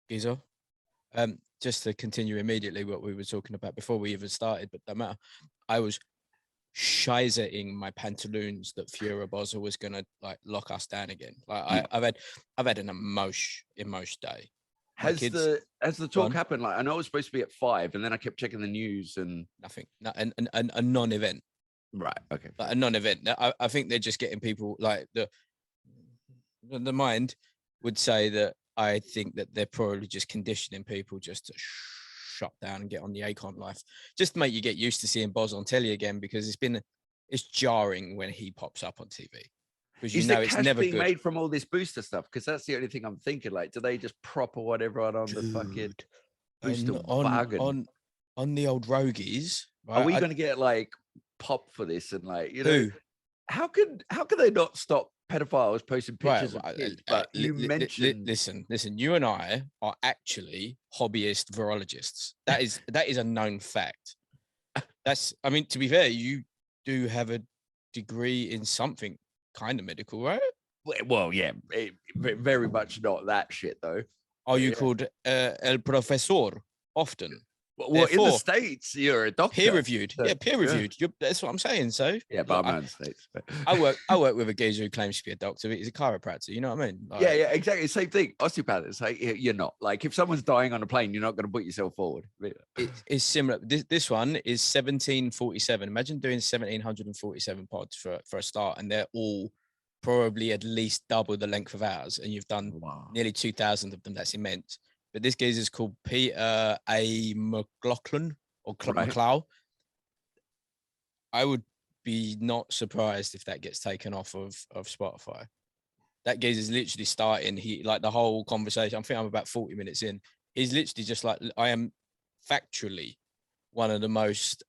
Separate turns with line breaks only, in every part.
Geezer. Just to continue immediately what we were talking about before we even started, but don't matter. I was shizaing my pantaloons that Fury Boza was gonna like lock us down again. Like I've had an emotion day.
Has the talk happened? Like I know it was supposed to be at 5, and then I kept checking the news and
nothing. A non-event.
Right. Okay.
Like a non-event. I think they're just getting people like the mind would say that I think that they're probably just conditioning people just to shut down and get on the Akon life, just to make you get used to seeing Boz on telly again, because it's jarring when he pops up on TV. Because you know it's never
being
good.
made from all this booster stuff? Because that's the only thing I'm thinking. Like, do they just proper what everyone on the fucking booster
on the old Rogies? Right?
Are we going to get like pop for this? And like, you know, how can they not stop pedophiles posting pictures of kids? But you mentioned,
listen. You and I are actually hobbyist virologists. That is a known fact. I mean, to be fair, you do have a degree in something kind of medical, right?
Well, yeah, very much not that shit though.
Are you called el profesor often?
Well, in the States, you're a doctor.
Peer reviewed. So, peer reviewed. Yeah. That's what I'm saying. So
yeah, but I'm in the States. But...
I work with a geezer who claims to be a doctor, but he's a chiropractor. You know what I mean?
Like, yeah, exactly. Same thing. Osteopaths. Like, you're not. Like, if someone's dying on a plane, you're not going to put yourself forward.
It's similar. This one is 1747. Imagine doing 1747 pods for a start, and they're all probably at least double the length of ours, and you've done nearly 2,000 of them. That's immense. But this geezer is called Peter A. McLaughlin or McLeod. I would be not surprised if that gets taken off of Spotify. That geezer is literally starting. He like the whole conversation. I think I'm about 40 minutes in. He's literally just like, I am factually one of the most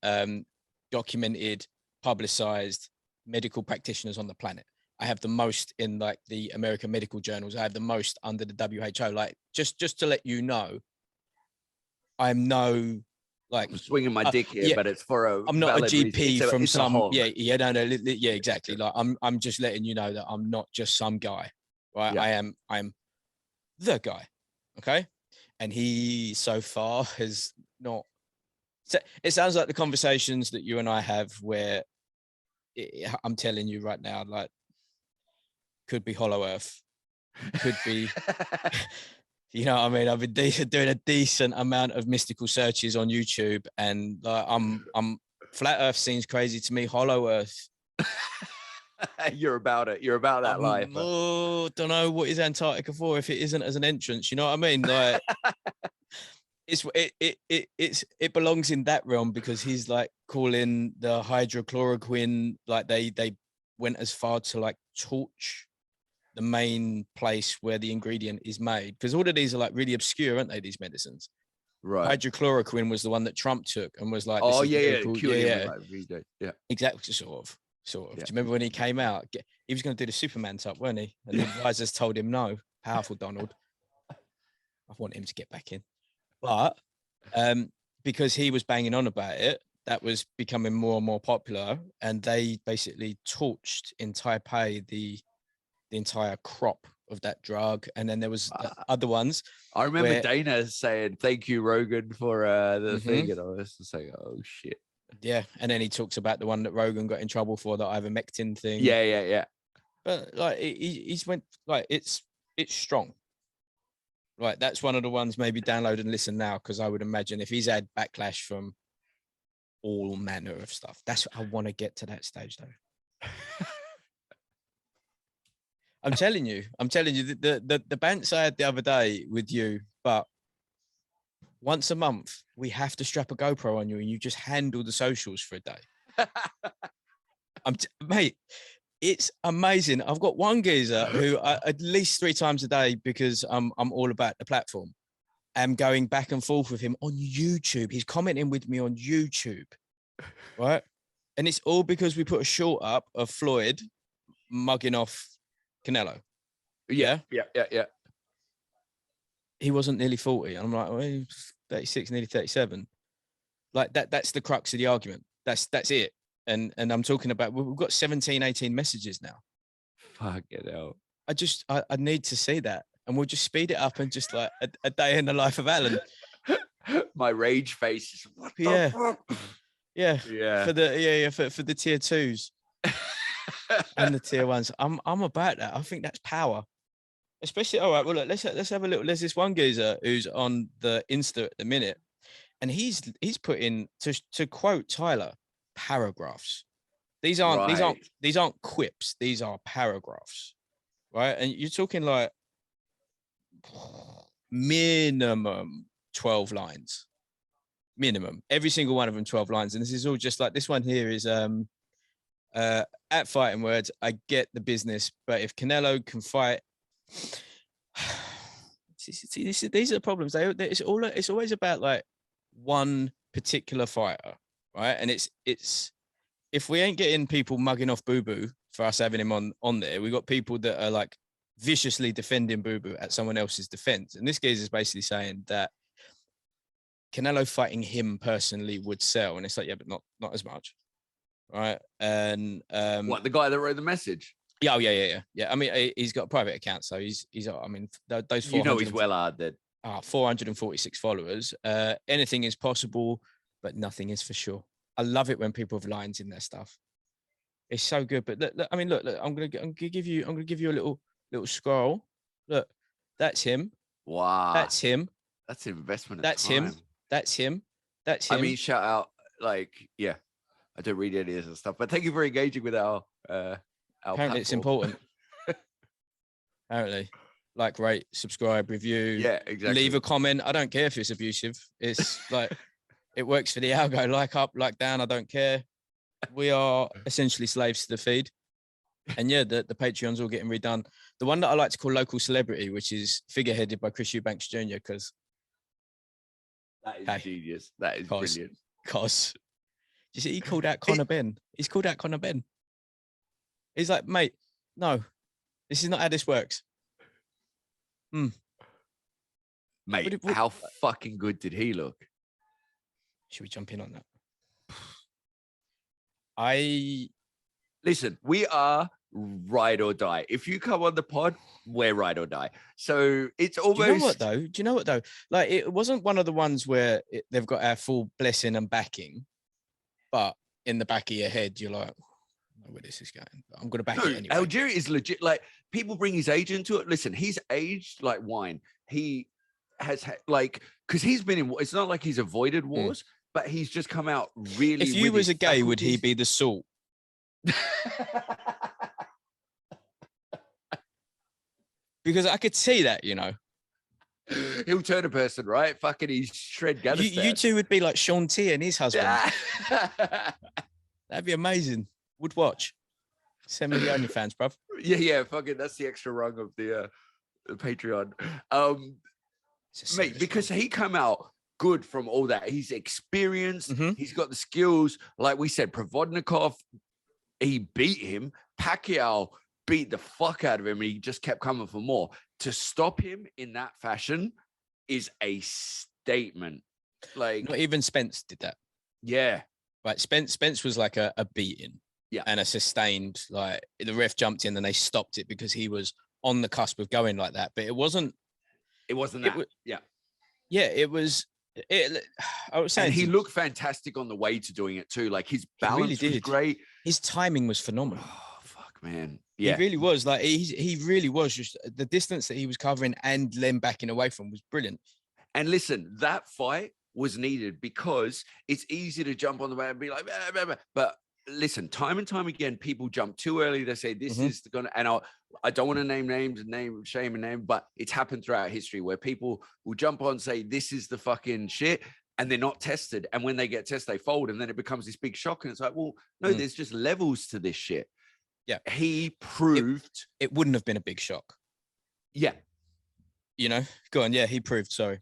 documented, publicized medical practitioners on the planet. I have the most in like the American medical journals. I have the most under the WHO. Like just to let you know, I'm no like
I'm swinging my dick here, but it's for a.
I'm not a GP from some. No,
yeah,
exactly. Like I'm just letting you know that I'm not just some guy, right? Yeah. I'm the guy, okay? And he so far has not. It sounds like the conversations that you and I have, where I'm telling you right now, like. Could be Hollow Earth, could be, you know what I mean? I've been doing a decent amount of mystical searches on YouTube, and I'm Flat Earth seems crazy to me. Hollow Earth,
you're about it. You're about that life.
Oh, don't know what is Antarctica for if it isn't as an entrance. You know what I mean? Like, it belongs in that realm, because he's like calling the hydrochloroquine, like they went as far to like torch the main place where the ingredient is made, because all of these are like really obscure, aren't they, these medicines? Right. Hydrochloroquine was the one that Trump took and was like,
oh yeah,
exactly, sort of. Yeah. Do you remember when he came out? He was going to do the Superman type, weren't he? And the advisors told him no. Powerful Donald. I want him to get back in, but because he was banging on about it, that was becoming more and more popular, and they basically torched in Taipei the entire crop of that drug. And then there was other ones.
I remember Dana saying, "Thank you, Rogan, for the thing," and I was just saying, "Oh shit."
Yeah, and then he talks about the one that Rogan got in trouble for, the ivermectin thing.
Yeah.
But like he's went like it's strong. Right, that's one of the ones. Maybe download and listen now, because I would imagine if he's had backlash from all manner of stuff. That's what I want to get to that stage though. I'm telling you, the bants I had the other day with you, but once a month we have to strap a GoPro on you and you just handle the socials for a day. Mate, it's amazing. I've got one geezer who at least 3 times a day, because I'm all about the platform, am going back and forth with him on YouTube. He's commenting with me on YouTube, right? And it's all because we put a short up of Floyd mugging off Canelo.
Yeah.
He wasn't nearly 40. I'm like, well, he's 36, nearly 37. Like that's the crux of the argument. That's it. And I'm talking about, we've got 17, 18 messages now.
Fuck it out.
I need to see that. and we'll just speed it up and just like a day in the life of Alan.
My rage face is what the fuck?
Yeah. For the tier 2s and the tier 1s. I'm about that. I think that's power. Especially, all right, well, look, let's have a little. There's this one geezer who's on the Insta at the minute, and he's put in, to quote Tyler, paragraphs. These aren't quips. These are paragraphs, right? And you're talking like minimum 12 lines, minimum. Every single one of them 12 lines, and this is all just like this one here is at Fighting Words. I get the business, but if Canelo can fight. These are the problems. It's always about like one particular fighter, right? And it's if we ain't getting people mugging off Boo Boo for us having him on there, we got people that are like viciously defending Boo Boo at someone else's defense. And this geezer is basically saying that Canelo fighting him personally would sell, and it's like, yeah, but not as much, right? And
what, the guy that wrote the message?
Yeah, I mean, he's got a private account, so he's. I mean, those 400,
he's well hard then.
446 followers. Anything is possible, but nothing is for sure. I love it when people have lines in their stuff. It's so good. But look, I mean, look. I'm gonna give you a little scroll. Look, that's him.
Wow,
that's him.
That's investment.
That's him. That's him. That's him.
I mean, shout out. Like, yeah, I don't read any of this stuff, but thank you for engaging with our
apparently platform. It's important. Apparently, like, rate, subscribe, review.
Yeah, exactly.
Leave a comment. I don't care if it's abusive. It's like it works for the algo. Like up, like down. I don't care. We are essentially slaves to the feed. And yeah, the Patreon's all getting redone. The one that I like to call local celebrity, which is figureheaded by Chris Eubanks Jr. Because
that is genius. That is brilliant.
Cos, you see, he called out Conor Benn. He's called out Conor Benn. He's like, mate, no, this is not how this works.
Mate, how fucking good did he look?
Should we jump in on that?
Listen, we are ride or die. If you come on the pod, we're ride or die. So it's almost.
Do you know what though? Like, it wasn't one of the ones where they've got our full blessing and backing, but in the back of your head, you're like, where this is going. I'm gonna back it anyway.
Algeria is legit. Like, people bring his age into it. Listen, he's aged like wine. He has like, because he's been in. It's not like he's avoided wars, but he's just come out really.
If you was a gay, would he be the salt? Because I could see that, you know.
He'll turn a person, right? Fucking, he's shred gunners.
You two would be like Sean T and his husband. That'd be amazing. Would watch. Send me the OnlyFans, bruv.
Yeah. Fucking, that's the extra rung of the Patreon. Mate, because he come out good from all that. He's experienced. He's got the skills. Like we said, Provodnikov, he beat him. Pacquiao beat the fuck out of him, and he just kept coming for more. To stop him in that fashion is a statement. Like,
not even Spence did that.
Yeah.
Right. Spence was like a beating.
Yeah.
And a sustained, like, the ref jumped in and they stopped it because he was on the cusp of going like that. But it wasn't that.
Yeah.
Yeah, it was. I was saying,
and he looked fantastic on the way to doing it too. Like, his balance was great.
His timing was phenomenal.
Oh, fuck, man. Yeah,
he really was. Like, he really was. Just the distance that he was covering and then backing away from was brilliant.
And listen, that fight was needed because it's easy to jump on the way and be like, bah, bah, bah. But listen, time and time again, people jump too early. They say this is gonna, and I don't want to name names and shame and name, but it's happened throughout history where people will jump on and say this is the fucking shit, and they're not tested. And when they get tested, they fold, and then it becomes this big shock. And it's like, well, no, there's just levels to this shit.
Yeah,
he proved
it wouldn't have been a big shock.
Yeah,
you know, go on. Yeah, he proved. Sorry.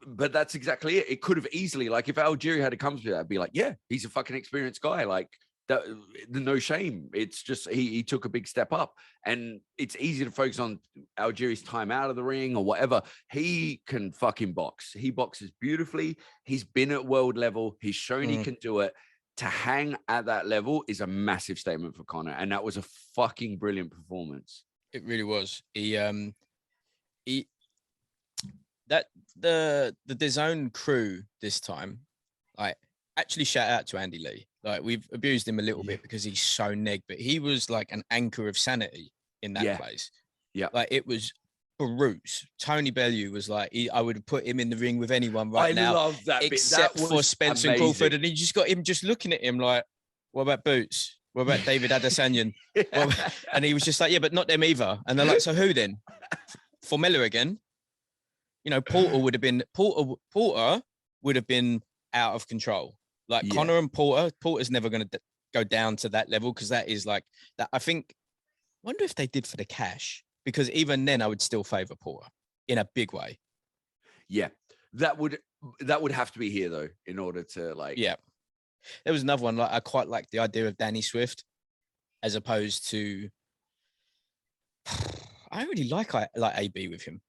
But that's exactly it. It could have easily, like, if Algeria had to come to that, I'd be like, yeah, he's a fucking experienced guy. Like, that, no shame. It's just he took a big step up, and it's easy to focus on Algeria's time out of the ring or whatever. He can fucking box. He boxes beautifully. He's been at world level. He's shown he can do it. To hang at that level is a massive statement for Conor, and that was a fucking brilliant performance.
It really was. He that the DAZN crew this time, like, actually shout out to Andy Lee. Like, we've abused him a little bit because he's so neg, but he was like an anchor of sanity in that place.
Yeah,
like it was Bruce. Tony Bellew was like, I would have put him in the ring with anyone right now.
I love that
except
bit. That
for Spencer and Crawford, and he just got him just looking at him like, what about Boots? What about David Adesanya? And he was just like, yeah, but not them either. And they're like, so who then? Formella again? You know, Porter would have been out of control. Like Connor and Porter's never going to go down to that level, because that is like that. I wonder if they did for the cash, because even then I would still favor Porter in a big way.
Yeah, that would have to be here though, in order to like.
Yeah, there was another one. Like, I quite like the idea of Danny Swift, as opposed to. I really like AB with him.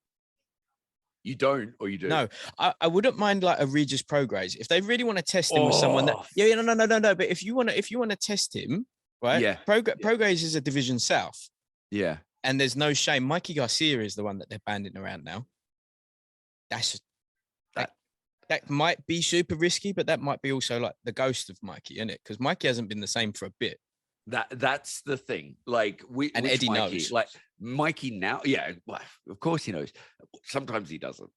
You don't, or you do?
No, I wouldn't mind like a Regis Prograis if they really want to test him with someone that. Yeah, no. But if you want to test him, right? Yeah. Prograis is a Division South.
Yeah.
And there's no shame. Mikey Garcia is the one that they're banding around now. That might be super risky, but that might be also like the ghost of Mikey, isn't it? Because Mikey hasn't been the same for a bit.
That's the thing. Like
Eddie
Mikey
knows.
Like Mikey now, yeah. Well, of course he knows. Sometimes he doesn't.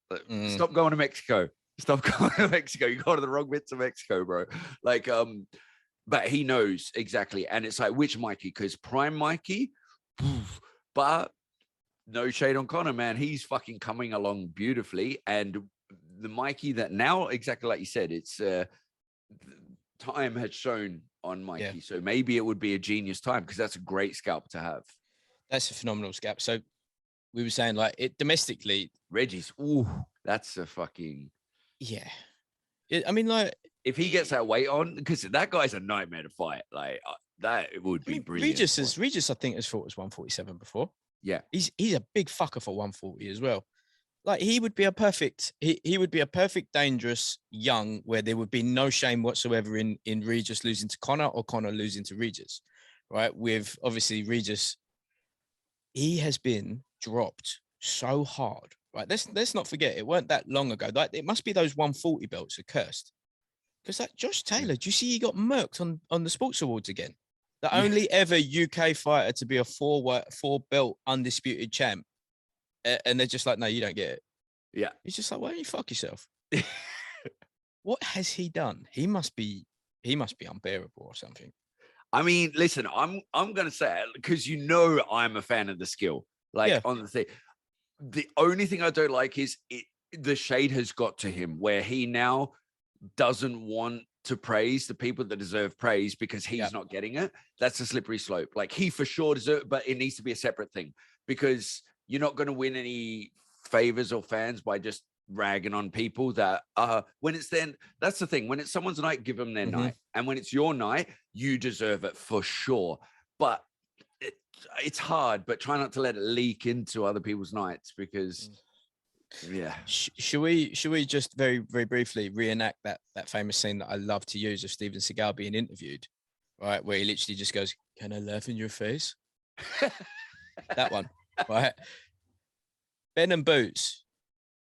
Stop going to Mexico. Stop going to Mexico. You go to the wrong bits of Mexico, bro. Like, but he knows exactly. And it's like, which Mikey? Because Prime Mikey, but no shade on Connor, man. He's fucking coming along beautifully. And the Mikey that now, exactly like you said, it's time had shown on Mikey. Yeah. So maybe it would be a genius time, because that's a great scalp to have.
That's a phenomenal scalp. So we were saying, like, it domestically,
Reggie's, that's a fucking.
Yeah. I mean, like,
if he gets that weight on, because that guy's a nightmare to fight. Like, that it would be brilliant.
Regis, I think, has fought as 147 before.
Yeah.
He's a big fucker for 140 as well. Like, he would be a perfect, dangerous young, where there would be no shame whatsoever in Regis losing to Connor or Connor losing to Regis, right? With obviously Regis, he has been dropped so hard, right? Let's not forget, it weren't that long ago. Like, it must be those 140 belts are cursed. Because like Josh Taylor, do you see he got murked on the Sports Awards again? The only ever UK fighter to be a four belt undisputed champ. And they're just like, no, you don't get it.
Yeah.
He's just like, why don't you fuck yourself? What has he done? He must be unbearable or something.
I mean, listen, I'm gonna say it, because I'm a fan of the skill. Like, on the thing. The only thing I don't like is the shade has got to him, where he now doesn't want to praise the people that deserve praise because he's not getting it. That's a slippery slope. Like, he for sure deserves, but it needs to be a separate thing, because you're not going to win any favors or fans by just ragging on people that when it's then, that's the thing. When it's someone's night, give them their night. And when it's your night, you deserve it for sure. But it's hard, but try not to let it leak into other people's nights, because should we just very, very briefly reenact that famous scene that I love to use of Steven Seagal being interviewed, right? Where he literally just goes, "Can I laugh in your face?" That one. Right, Ben and Boots,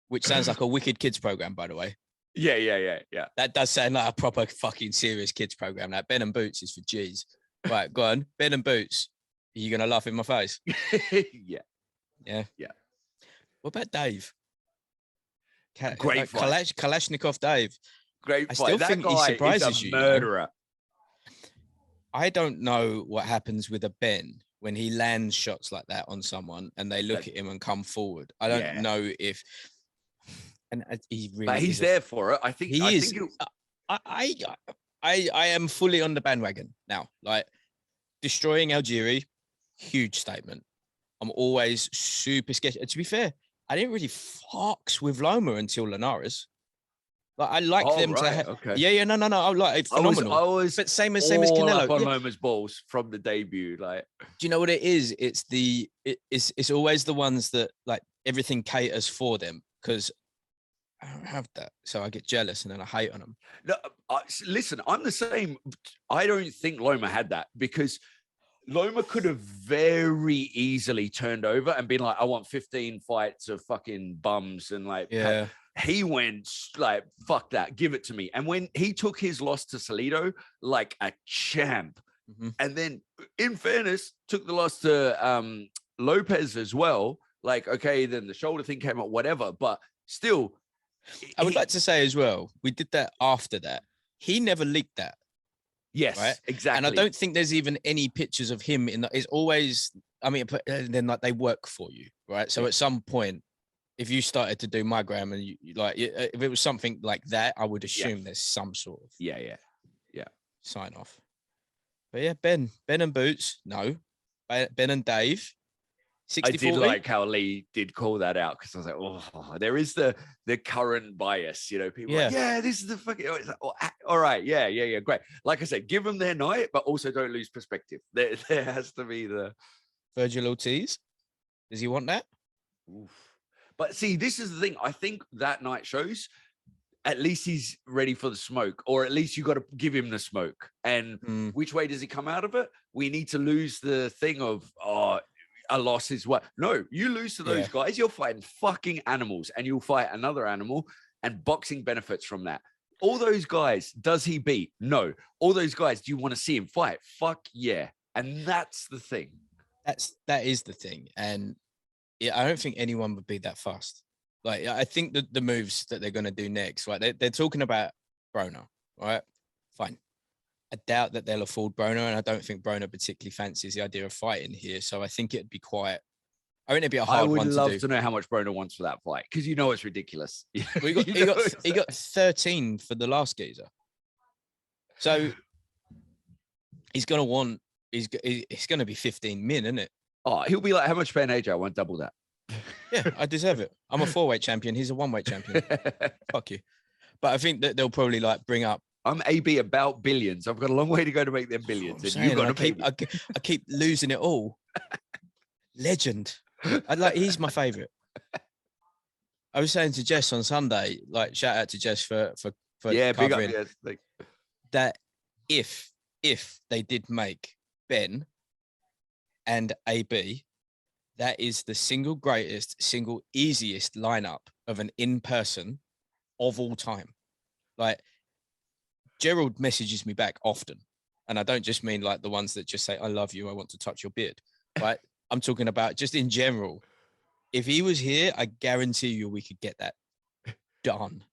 which sounds like a wicked kids program, by the way. Yeah.
That does sound like a proper fucking serious kids program. Like, Ben and Boots is for G's. Right, go on. Ben and Boots, are you gonna laugh in my face? Yeah. What about Dave?
Great fight.
Kalashnikov Dave.
Great
I
fight.
still
That
think
guy
he surprises
is a
you.
murderer.
I don't know what happens with a Ben when he lands shots like that on someone and they look at him and come forward. I don't know if, and he really. But
he's there for it. I think
he is. I am fully on the bandwagon now. Like, destroying Algieri, huge statement. I'm always super sketchy. To be fair, I didn't really fucks with Loma until Linares. Like, I like them to have. Okay. Yeah, no. I like it. Phenomenal.
I was
but same as Canelo.
Up on Loma's balls from the debut. Like,
do you know what it is? It's always the ones that, like, everything caters for them, because I don't have that, so I get jealous and then I hate on them.
No, listen, I'm the same. I don't think Loma had that, because Loma could have very easily turned over and been like, I want 15 fights of fucking bums and like,
Yeah.
He went like, fuck that, give it to me. And when he took his loss to Salido like a champ, and then in fairness, took the loss to Lopez as well. Like, okay, then the shoulder thing came up, whatever. But still,
I would like to say as well, we did that after that. He never leaked that.
Yes,
right?
exactly.
And I don't think there's even any pictures of him in that. It's always, I mean, then like they work for you, right? So at some point, if you started to do my gram and you like, if it was something like that, I would assume there's some sort of
sign
off. But yeah, Ben and Boots, no. Ben and Dave. 60-40.
I did like how Lee did call that out because I was like, oh, there is the current bias, you know, people are like, yeah, this is the fucking, like, oh, all right, yeah, great. Like I said, give them their night, but also don't lose perspective. There has to be the
Virgil Ortiz. Does he want that?
Oof. But see, this is the thing. I think that night shows at least he's ready for the smoke, or at least you got to give him the smoke. And which way does he come out of it? We need to lose the thing of, a loss is what? No, you lose to those guys, you're fighting fucking animals, and you'll fight another animal, and boxing benefits from that. All those guys, does he beat? No. All those guys, do you want to see him fight? Fuck yeah. And that's the thing.
That is the thing. And I don't think anyone would be that fast. Like, I think that the moves that they're going to do next, right? They're talking about Broner, right? Fine. I doubt that they'll afford Broner, and I don't think Broner particularly fancies the idea of fighting here. So I think it'd be quite. I think it'd be a hard one to do.
I would love to know how much Broner wants for that fight, because you know it's ridiculous.
He got 13 for the last geezer. So he's gonna want. He's going to be 15 min, isn't it?
Oh, he'll be like, how much paying AJ? I want double that.
Yeah, I deserve it. I'm a 4-weight champion. He's a 1-weight champion. Fuck you. But I think that they'll probably like bring up.
I'm AB about billions. I've got a long way to go to make them billions. And you've got to pay.
I keep losing it all. Legend. He's my favorite. I was saying to Jess on Sunday, like, shout out to Jess for covering,
big up,
that if they did make Ben and AB, that is the single greatest, single easiest lineup of an in-person of all time. Like, Gerald messages me back often, and I don't just mean like the ones that just say, I love you, I want to touch your beard. Right? I'm talking about just in general. If he was here, I guarantee you we could get that done.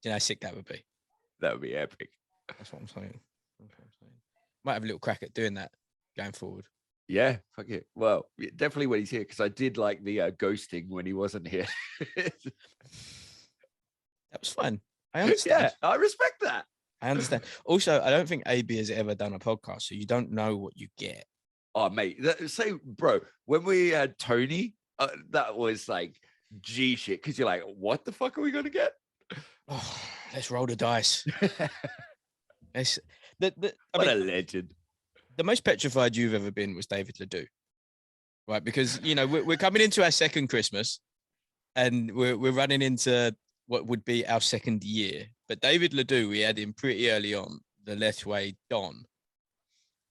Do you know how sick that would be?
That would be epic.
That's what I'm saying. Might have a little crack at doing that going forward.
Yeah, fuck it. Well, definitely when he's here, because I did like the ghosting when he wasn't here.
That was fun. I understand.
Yeah, I respect that.
I understand. Also, I don't think AB has ever done a podcast, so you don't know what you get.
Oh, mate, bro, when we had Tony, that was like G shit, because you're like, what the fuck are we going to get?
Oh, let's roll the dice.
A legend.
The most petrified you've ever been was David Ledoux, right? Because, you know, we're coming into our second Christmas, and we're running into what would be our second year. But David Ledoux, we had him pretty early on, the Lethway Don,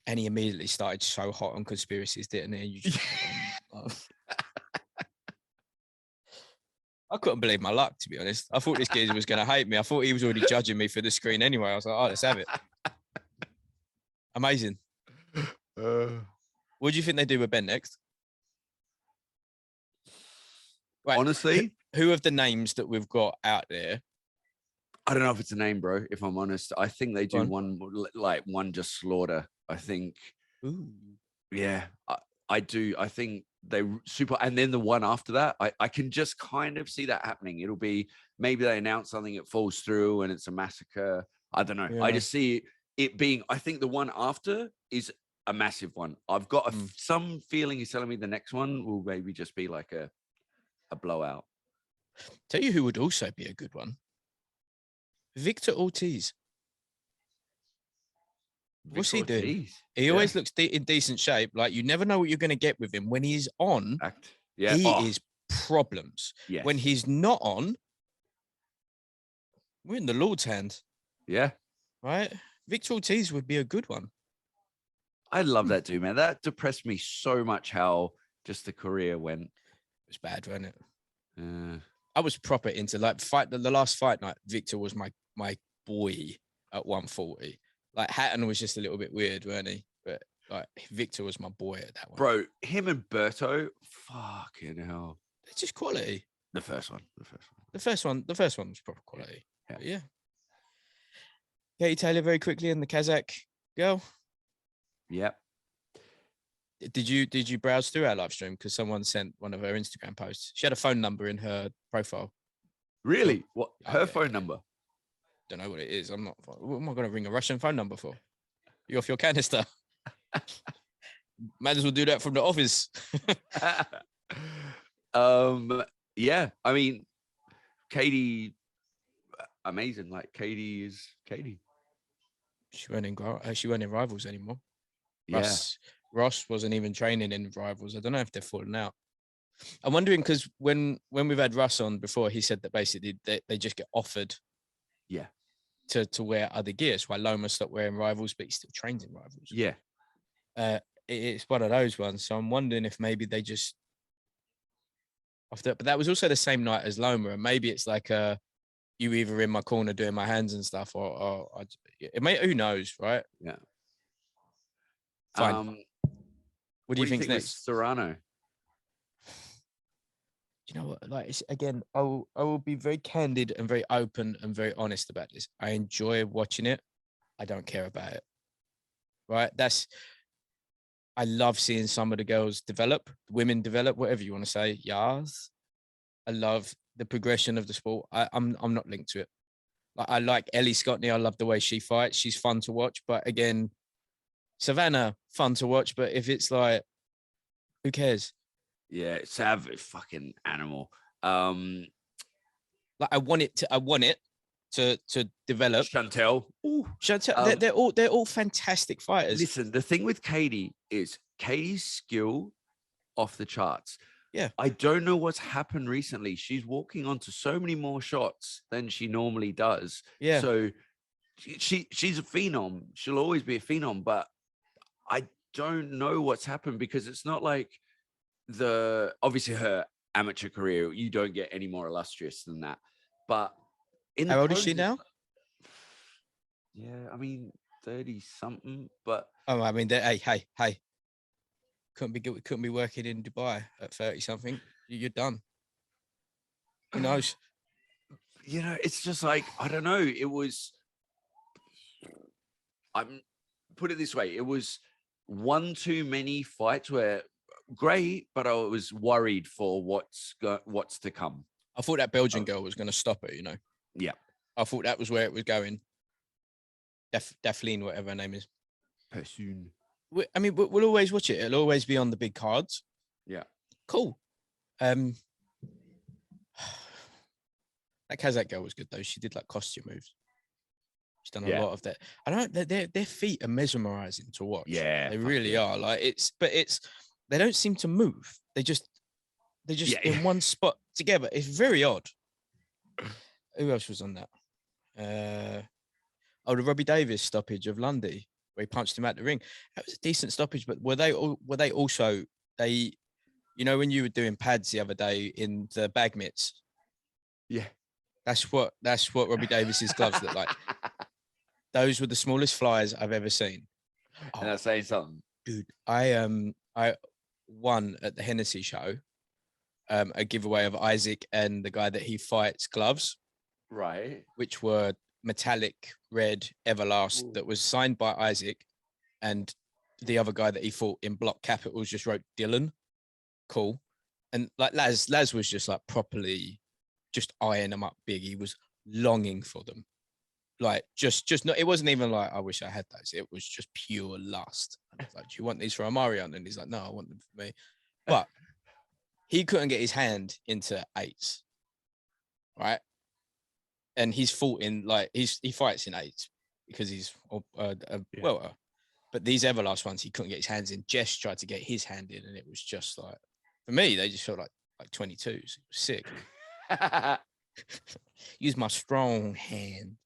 and he immediately started so hot on conspiracies, didn't he? I couldn't believe my luck, to be honest. I thought this geezer was going to hate me. I thought he was already judging me for the screen anyway. I was like, oh, let's have it. Amazing. What do you think they do with Ben next? Right.
Honestly,
who of the names that we've got out there?
I don't know if it's a name, bro. If I'm honest, I think they do one just slaughter. I think.
Ooh.
Yeah, I do. I think they super, and then the one after that, I can just kind of see that happening. It'll be maybe they announce something, it falls through, and it's a massacre. I don't know. Yeah. I just see it being. I think the one after is a massive one. I've got some feeling he's telling me the next one will maybe just be like a blowout.
Tell you who would also be a good one. Victor Ortiz. What's he doing? He always looks in decent shape. Like, you never know what you're going to get with him. When he's on, he is problems.
Yes.
When he's not on, we're in the Lord's hand.
Yeah.
Right? Victor Ortiz would be a good one.
I love that dude, man. That depressed me so much how just the career went.
It was bad, wasn't it?
Uh,
I was proper into like the last fight night. Victor was my boy at 140. Like Hatton was just a little bit weird, weren't he? But like Victor was my boy at that one.
bro, him and Berto, fucking hell.
It's just quality.
The first one.
The first one was proper quality.
Yeah.
Yeah. Katie Taylor very quickly and the Kazakh girl.
Yep.
Did you browse through our live stream? Because someone sent one of her Instagram posts. She had a phone number in her profile.
Really? What? Her
yeah.
phone number?
Don't know what it is. I'm not. What am I going to ring a Russian phone number for? You off your canister? Might as well do that from the office.
Yeah. I mean, Katie, amazing. Like Katie is Katie.
She weren't in Rivals anymore.
Yeah.
Ross wasn't even training in Rivals. I don't know if they're falling out. I'm wondering because when we've had Russ on before, he said that basically they just get offered,
yeah,
to wear other gears. While Loma stopped wearing Rivals, but he still trains in Rivals.
Yeah,
it's one of those ones. So I'm wondering if maybe they just after. But that was also the same night as Loma, and maybe it's like you either in my corner doing my hands and stuff, or who knows, right?
Yeah.
Fine. What do you think next?
Serrano.
You know what? Like, it's, again, I will be very candid and very open and very honest about this. I enjoy watching it. I don't care about it. Right? I love seeing some of the girls develop, women develop, whatever you want to say. Yes. I love the progression of the sport. I'm not linked to it. Like, I like Ellie Scottney. I love the way she fights. She's fun to watch. But again, Savannah, fun to watch. But if it's like, who cares?
Yeah, Sav, fucking animal.
Like I want it to develop.
Chantel.
Ooh, Chantel, they're all fantastic fighters.
Listen, the thing with Katie is Katie's skill off the charts.
Yeah.
I don't know what's happened recently. She's walking onto so many more shots than she normally does.
Yeah.
So she's a phenom. She'll always be a phenom, but I don't know what's happened because it's not like obviously her amateur career, you don't get any more illustrious than that. But
how old is she now?
Yeah, I mean 30 something. But
I mean, hey, couldn't be working in Dubai at 30 something. You're done. Who knows?
You know, it's just like I don't know. Put it this way: it was one too many fights where. Great, but I was worried for what's to come.
I thought that Belgian girl was going to stop it, you know.
Yeah,
I thought that was where it was going. Daphne, whatever her name is.
Persoon.
I mean, we'll always watch it. It'll always be on the big cards.
Yeah,
cool. That Kazakh girl was good though. She did like costume moves. She's done a lot of that. I don't. Their feet are mesmerizing to watch.
Yeah,
they really are. Like they don't seem to move. They just in one spot together. It's very odd. Who else was on that? The Robbie Davis stoppage of Lundy, where he punched him out the ring. That was a decent stoppage, but were they also you know, when you were doing pads the other day in the bag mitts?
Yeah.
That's what Robbie Davis's gloves look like. Those were the smallest flies I've ever seen.
And that's saying something.
Dude, I won at the Hennessy show a giveaway of Isaac and the guy that he fights gloves,
right,
which were metallic red Everlast. Ooh. That was signed by Isaac, and the other guy that he fought in block capitals just wrote Dylan. Cool. And like Laz was just like properly just eyeing them up big. He was longing for them. Like just not, it wasn't even like, I wish I had those. It was just pure lust. I was like, do you want these for Omarion? And he's like, no, I want them for me. But he couldn't get his hand into eights. Right. And he's fought in like, he fights in eights because he's a welter. But these Everlast ones, he couldn't get his hands in. Jess tried to get his hand in, and it was just like, for me, they just felt like 22s. It was sick. Use my strong hand.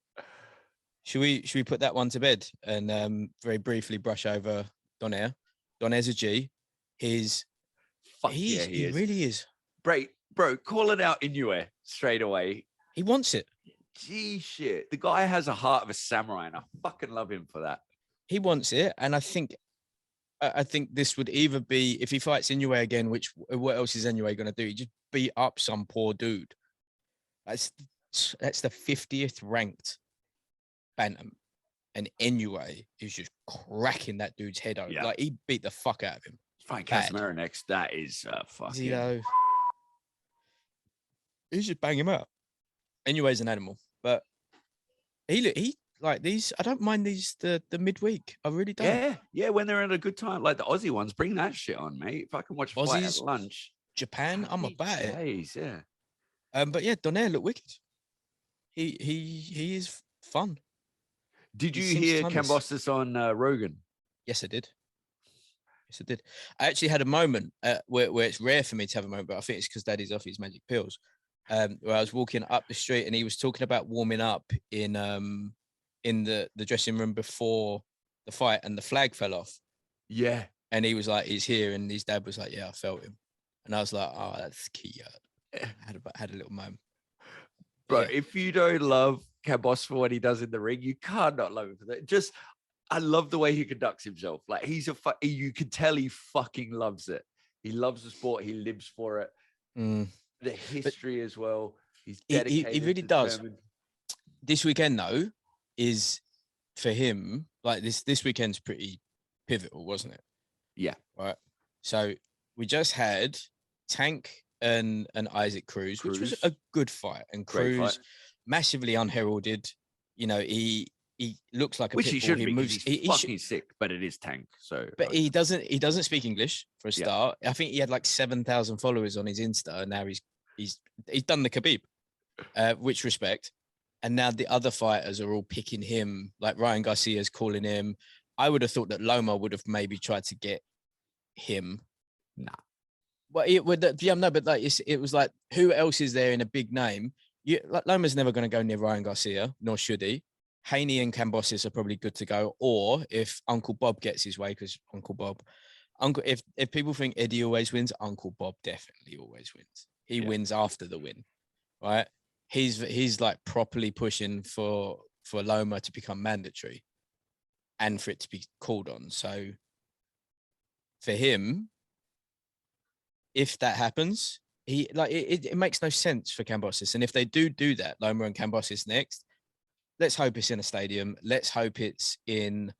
Should we put that one to bed and very briefly brush over Donaire. Donaire's a G. He really is.
Bro, call it out Inoue straight away.
He wants it.
Gee, shit. The guy has a heart of a samurai, and I fucking love him for that.
He wants it, and I think this would either be, if he fights Inoue again, what else is Inoue going to do? He just beat up some poor dude. That's the 50th ranked bantam, and Inoue is just cracking that dude's head over.
Yeah.
Like, he beat the fuck out of him.
Fine, Casemiro next. That is fucking.
He's just bang him up. Anyway's an animal, but he like these. I don't mind these the midweek. I really don't.
Yeah. When they're at a good time, like the Aussie ones, bring that shit on, mate. If I can watch a fight at lunch,
Japan, I'm about it.
Yeah.
But yeah, Donaire looked wicked. He is fun.
Did you hear Kambosos on Rogan?
Yes, I did. I actually had a moment where it's rare for me to have a moment, but I think it's because Daddy's off his magic pills. Where I was walking up the street and he was talking about warming up in the dressing room before the fight, and the flag fell off.
Yeah.
And he was like, he's here, and his dad was like, yeah, I felt him. And I was like, oh, that's key. I had a little moment.
Bro, if you don't love Kambosos for what he does in the ring, you can't not love him for that. I love the way he conducts himself. Like, you can tell he fucking loves it. He loves the sport. He lives for it. The history as well. He's dedicated.
He really does. This weekend, though, is for him, like this weekend's pretty pivotal, wasn't it?
Yeah.
Right. So we just had Tank and Isaac Cruz, which was a good fight. And Cruz, massively unheralded. You know, he looks like a
which
pit
he
bull.
should be. He's fucking sick, but it is Tank. So,
but he doesn't speak English for a start. I think he had like 7,000 followers on his Insta, and now he's done the Khabib, which respect. And now the other fighters are all picking him. Like Ryan Garcia's calling him. I would have thought that Loma would have maybe tried to get him.
Nah.
Well, it would. Yeah, no, but like it was like, who else is there in a big name? Like Loma's never going to go near Ryan Garcia, nor should he. Haney and Kambosos are probably good to go. Or if Uncle Bob gets his way, because if people think Eddie always wins, Uncle Bob definitely always wins. He wins after the win, right? He's like properly pushing for Loma to become mandatory and for it to be called on. So for him, if that happens, it makes no sense for Kambosos. And if they do that, Loma and Kambosos next, let's hope it's in a stadium. Let's hope it's in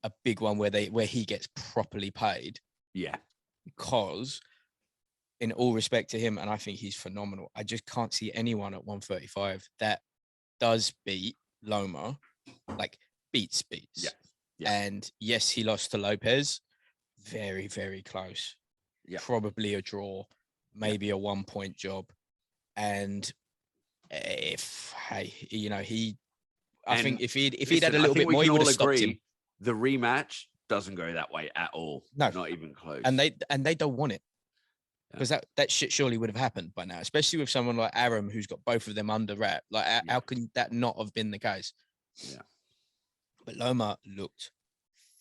a big one where he gets properly paid.
Yeah.
Because in all respect to him, and I think he's phenomenal, I just can't see anyone at 135 that does beat Loma, like beats.
Yeah.
And yes, he lost to Lopez. Very, very close.
Yeah.
Probably a draw, maybe a 1-point job. And I think if he'd had a little bit more, he would have stopped him.
The rematch doesn't go that way at all.
No,
not even close.
And they don't want it, because that shit surely would have happened by now, especially with someone like Aram who's got both of them under wrap. Like, how can that not have been the case?
Yeah.
But Loma looked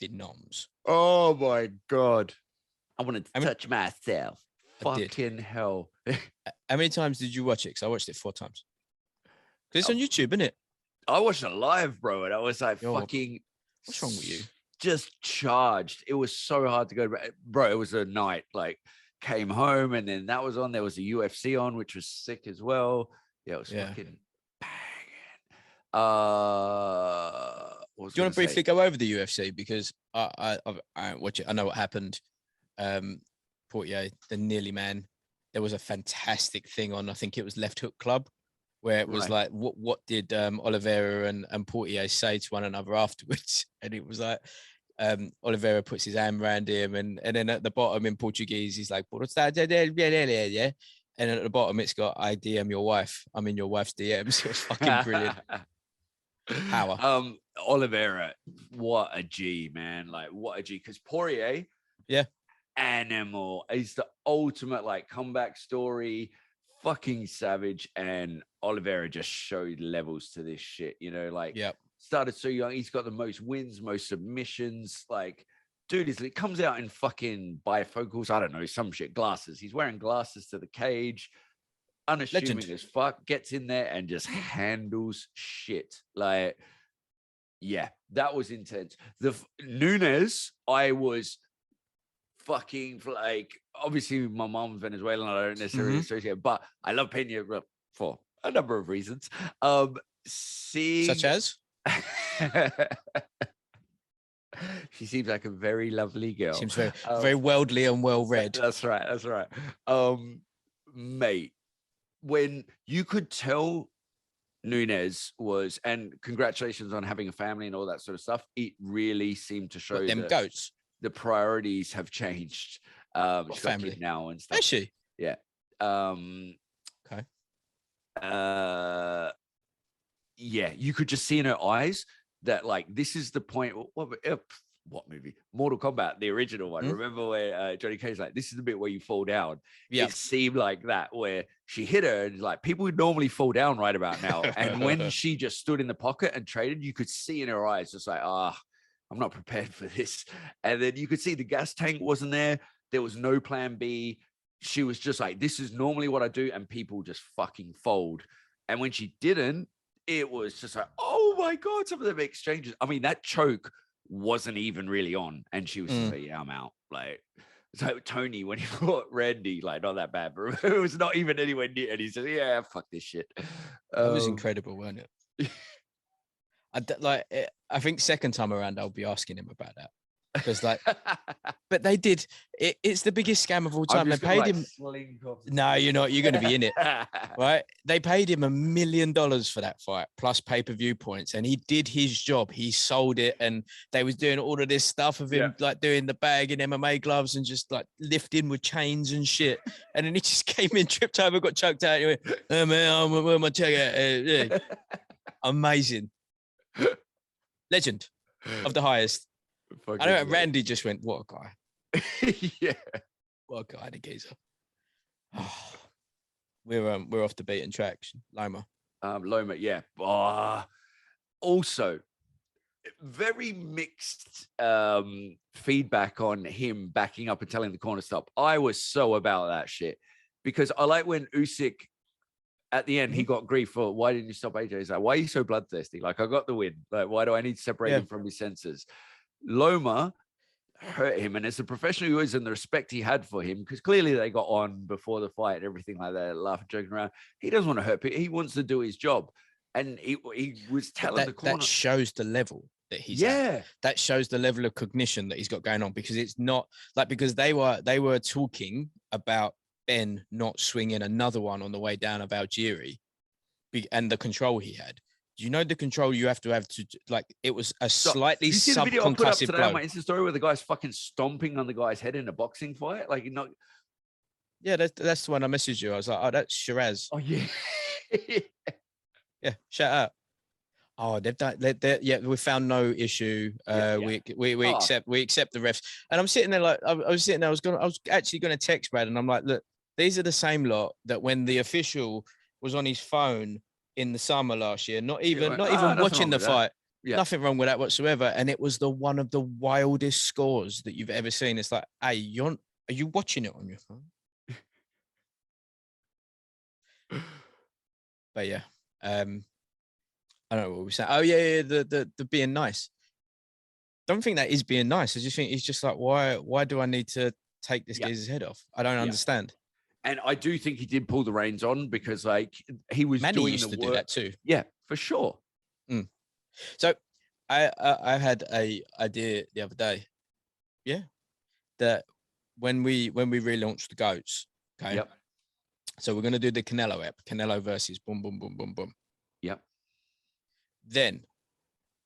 phenoms.
Oh my God. I wanted to touch myself. Fucking hell.
How many times did you watch it? Because I watched it 4 times. Because it's on YouTube, isn't it?
I watched it live, bro, and I was like, fucking.
What's wrong with you?
Just charged. It was so hard to go, bro. It was a night. Like, came home, and then that was on. There was a UFC on, which was sick as well. Yeah, it was fucking banging.
Do you want to briefly go over the UFC, because I watch it. I know what happened. Portier, the nearly man. There was a fantastic thing on. I think it was Left Hook Club, where it was like, what did Oliveira and Portier say to one another afterwards? And it was like, Oliveira puts his hand around him, and then at the bottom in Portuguese, he's like, yeah. And then at the bottom, it's got, I DM your wife. I'm in your wife's DMs. It was fucking brilliant. Power.
Oliveira, what a G, man. Like, what a G. Because Poirier, animal. He's the ultimate, like, comeback story. Fucking savage. And Oliveira just showed levels to this shit, you know, like, started so young. He's got the most wins, most submissions. Like, dude, it comes out in fucking bifocals. I don't know, some shit, glasses. He's wearing glasses to the cage, unassuming
Legend.
as fuck, gets in there and just handles shit. Like, yeah, that was intense. Nunes, I was fucking like, obviously my mom's Venezuelan, I don't necessarily associate, but I love Pena for a number of reasons.
Such as?
She seems like a very lovely girl.
Seems very, very worldly and well read.
That's right. That's right. Mate, when you could tell Nunes was, and congratulations on having a family and all that sort of stuff, it really seemed to show
them
that
goats.
The priorities have changed. She's got a kid now and stuff.
Is she?
Yeah.
Okay.
Yeah, you could just see in her eyes that, like, this is the point. What movie? Mortal Kombat, the original one. Remember where Johnny Cage's like, this is the bit where you fall down.
Yeah.
It seemed like that, where she hit her, and like, people would normally fall down right about now. And when she just stood in the pocket and traded, you could see in her eyes just like, I'm not prepared for this. And then you could see the gas tank wasn't there. There was no plan B. She was just like, this is normally what I do. And people just fucking fold. And when she didn't, it was just like, oh my God, some of them exchanges. I mean, that choke wasn't even really on. And she was just like, yeah, I'm out. Like, so Tony, when he fought Randy, like, not that bad, but it was not even anywhere near. And he said, yeah, fuck this shit.
That was incredible, wasn't it? I think second time around, I'll be asking him about that. Because like, but they did. It's the biggest scam of all time. They paid him. No, you're not. You're going to be in it, right? They paid him $1 million for that fight, plus pay-per-view points, and he did his job. He sold it, and they was doing all of this stuff of him, like doing the bag in MMA gloves and just like lifting with chains and shit. And then he just came in, tripped over, got choked out. He went, "Oh man, where my check at?" Yeah. Amazing, legend of the highest. I know Randy just went, what a guy.
Yeah.
What a guy, the geezer. Oh, we're off the beaten track. Loma.
Loma, yeah. Also, very mixed feedback on him backing up and telling the corner stop. I was so about that shit. Because I like when Usyk, at the end, he got grief for, why didn't you stop AJ? He's like, why are you so bloodthirsty? Like, I got the win. Like, why do I need to separate him from his senses? Loma hurt him, and as a professional he was, and the respect he had for him, because clearly they got on before the fight and everything like that, laughing, joking around. He doesn't want to hurt people. He wants to do his job, and he was telling the corner.
That shows the level that he's at. That shows the level of cognition that he's got going on, because it's not like, because they were talking about Benn not swinging another one on the way down of Algieri, and the control he had. Do you know the control you have to like, it was a slightly
you see the video I put up today
blow.
on my Insta story where the guy's fucking stomping on the guy's head in a boxing fight? Like, not.
Yeah, that's the one I messaged you. I was like, oh, that's Shiraz.
Oh, yeah.
Yeah, shout out. Oh, they've done. Yeah, we found no issue. We accept the refs. And I'm sitting there like, I was sitting there. I was actually going to text Brad, and I'm like, look, these are the same lot that when the official was on his phone in the summer last year, not even watching the fight, nothing wrong with that whatsoever. And it was one of the wildest scores that you've ever seen. It's like, hey, are you watching it on your phone? But yeah, I don't know what we're saying. Oh yeah, the being nice. Don't think that is being nice. I just think he's just like, why do I need to take this geezer's head off? I don't understand.
And I do think he did pull the reins on, because like he was
Manny
doing
used
the
to
work.
do that too.
Yeah, for sure.
So I had a idea the other day. Yeah. That when we relaunched the goats, okay.
Yep.
So we're gonna do the Canelo app, Canelo versus boom, boom, boom, boom, boom.
Yep.
Then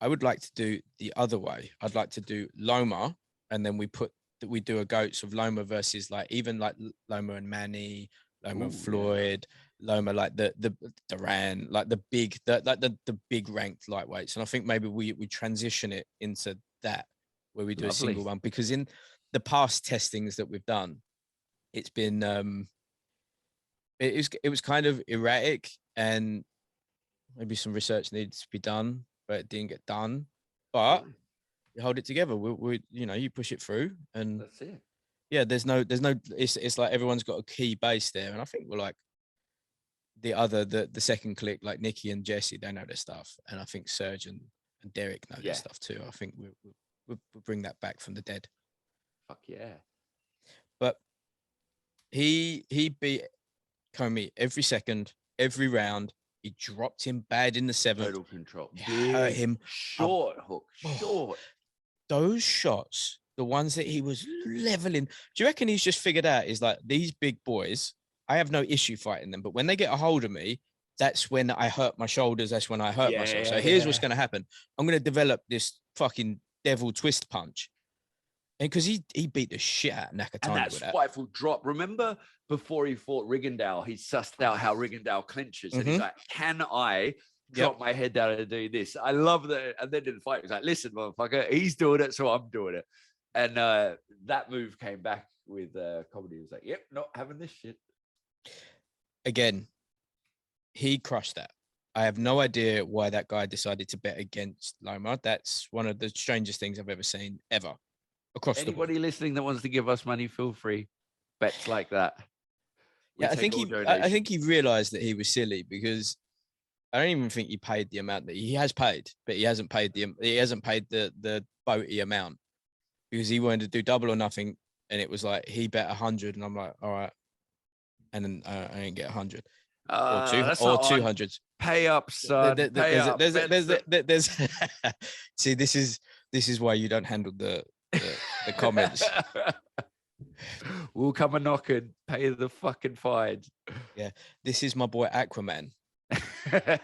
I would like to do the other way. I'd like to do Loma, and then we do a goats of Loma versus like, even like Loma and Manny, Loma and Floyd, Loma, like the Duran, like the big ranked lightweights. And I think maybe we transition it into that, where we do a single one, because in the past testings that we've done, it's been it was kind of erratic, and maybe some research needs to be done, but it didn't get done. But You hold it together. We you know, you push it through, and
That's it.
yeah, there's no. It's like everyone's got a key base there, and I think we're like the second click, like Nikki and Jesse, they know their stuff, and I think Serge and Derek know their stuff too. I think we'll bring that back from the dead.
Fuck yeah.
But he beat Comey every second, every round. He dropped him bad in the seventh.
Total control.
Hurt him.
Short hook. Short.
Those shots, the ones that he was leveling. Do you reckon he's just figured out is like these big boys, I have no issue fighting them, but when they get a hold of me, that's when I hurt my shoulders. That's when I hurt myself. So here's what's going to happen. I'm going to develop this fucking devil twist punch. And because he beat the shit out of Nakatani.
And that spiteful drop. Remember before he fought Rigondeaux, he sussed out how Rigondeaux clinches. And he's like, can I drop my head down and do this? I love that. And then in the fight, he's like, listen, motherfucker, he's doing it, so I'm doing it. And that move came back with comedy. He was like, yep, not having this shit.
Again, he crushed that. I have no idea why that guy decided to bet against Loma. That's one of the strangest things I've ever seen, ever. Across
anybody listening that wants to give us money, feel free. Bets like that.
I think he realized that he was silly, because I don't even think he paid the amount that he has paid, but he hasn't paid the boaty amount, because he wanted to do double or nothing, and it was like he bet 100, and I'm like, all right, and then I didn't get 100 or 200.
Pay up, son.
There's see, this is why you don't handle the comments.
We'll come a knock and pay the fucking fine.
Yeah, this is my boy Aquaman. Yeah.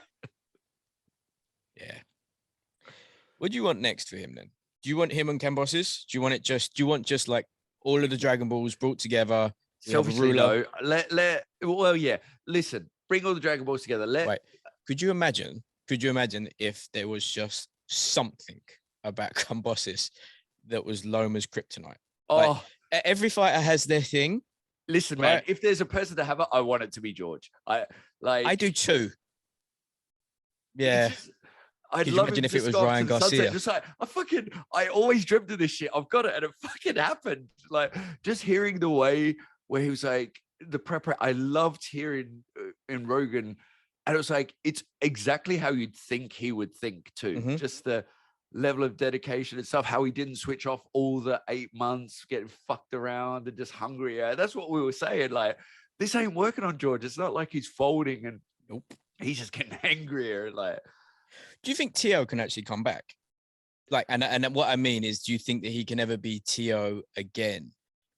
What do you want next for him then? Do you want him and Cambosis? Do you want just like all of the Dragon Balls brought together?
Selfishly, no. Well, yeah. Listen, bring all the Dragon Balls together.
Right. Could you imagine if there was just something about Cambosis that was Loma's kryptonite?
Oh,
like, every fighter has their thing.
Listen, right? Man, if there's a person to have it, I want it to be George. I
do too. Yeah.
I'd love imagine if it was Ryan Garcia. Just like I always dreamt of this shit. I've got it, and it fucking happened. Like, just hearing the way where he was like the prepper. I loved hearing in Rogan, and it was like it's exactly how you'd think he would think too. Mm-hmm. Just the level of dedication and stuff. How he didn't switch off all the 8 months, getting fucked around and just hungry. That's what we were saying. Like, this ain't working on George. It's not like he's folding and he's just getting angrier. Like,
do you think Tio can actually come back? Like, and what I mean is, do you think that he can ever be Tio again?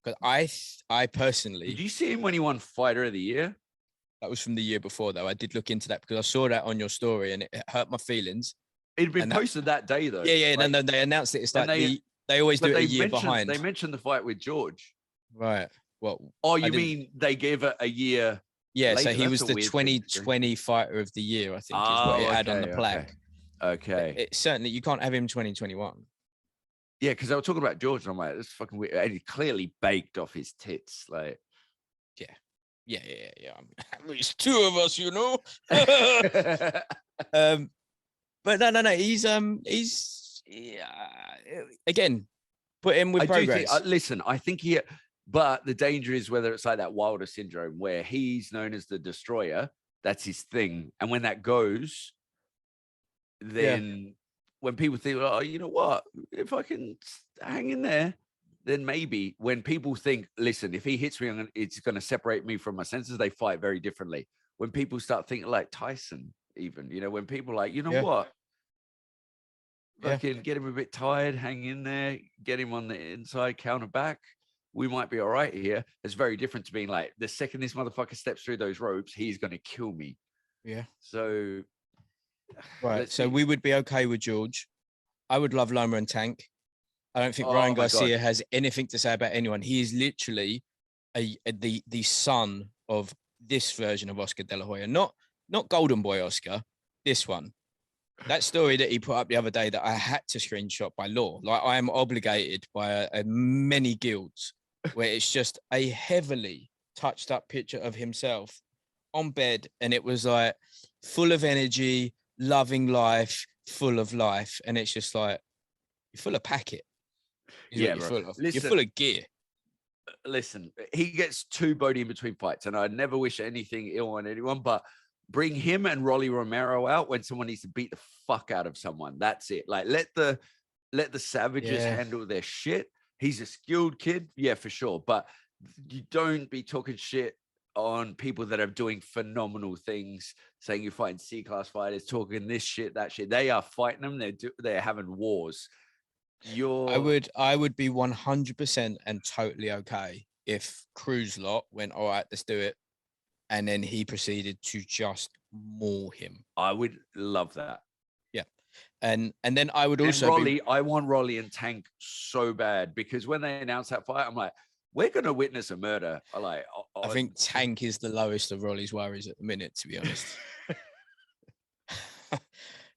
Because I personally,
did you see him when he won Fighter of the Year?
That was from the year before, though. I did look into that because I saw that on your story and it hurt my feelings.
It'd been posted that day, though.
Yeah. Like, no, they announced it. It's like they always do it a year behind.
They mentioned the fight with George.
Right. Well.
Oh, you mean they gave it a year?
Yeah.
Later?
So he was the 2020 Fighter of the Year, I think, is what it had on the plaque.
Okay.
It certainly, you can't have him 2021.
Yeah, because I was talking about George, and I'm like, this fucking weird. And he clearly baked off his tits, like.
Yeah. At least two of us, you know. But no. He's again, put him with progress.
Listen, I think but the danger is whether it's like that Wilder syndrome where he's known as the destroyer. That's his thing, and when that goes, then when people think, oh, you know what, if I can hang in there, then maybe. When people think, listen, if he hits me, it's going to separate me from my senses, they fight very differently. When people start thinking like Tyson, even, when people are like, you know what, fucking get him a bit tired, hang in there, get him on the inside, counter back, we might be all right here. It's very different to being like, the second this motherfucker steps through those ropes, he's going to kill me.
Yeah.
So,
right. So we would be okay with George. I would love Loma and Tank. I don't think Ryan Garcia has anything to say about anyone. He is literally the son of this version of Oscar De La Hoya, not Golden Boy Oscar, this one. That story that he put up the other day that I had to screenshot by law. Like, I am obligated by many guilds where it's just a heavily touched up picture of himself on bed. And it was like full of energy, loving life, full of life. And it's just like, You're full of packet.
Yeah,
You're
bro.
full of.
Listen,
you're full of gear.
Listen, he gets too Bodie in between fights, and I never wish anything ill on anyone, but bring him and Rolly Romero out when someone needs to beat the fuck out of someone. That's it. Like, let the savages handle their shit. He's a skilled kid, yeah, for sure. But you don't be talking shit on people that are doing phenomenal things, saying you're fighting C-class fighters, talking this shit, that shit. They are fighting them. They're having wars.
I would be 100% and totally okay if Cruz lot went, all right, let's do it, and then he proceeded to just maul him.
I would love that.
Yeah, and then I would also
I want Rolly and Tank so bad, because when they announced that fight, I'm like, we're gonna witness a murder. I
think Tank is the lowest of Rolly's worries at the minute, to be honest.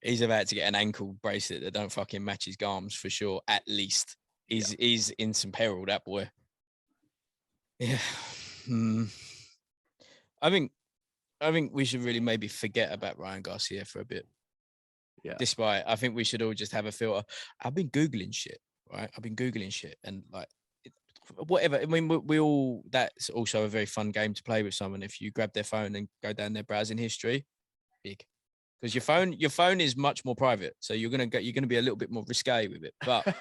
He's about to get an ankle bracelet that don't fucking match his arms for sure. At least he's in some peril, that boy. Yeah. I think we should really maybe forget about Ryan Garcia for a bit.
Yeah.
Despite, I think we should all just have a filter. I've been Googling shit, right? And like whatever. I mean, we all, that's also a very fun game to play with someone. If you grab their phone and go down their browsing history, big. Because your phone is much more private, so you're gonna be a little bit more risque with it. But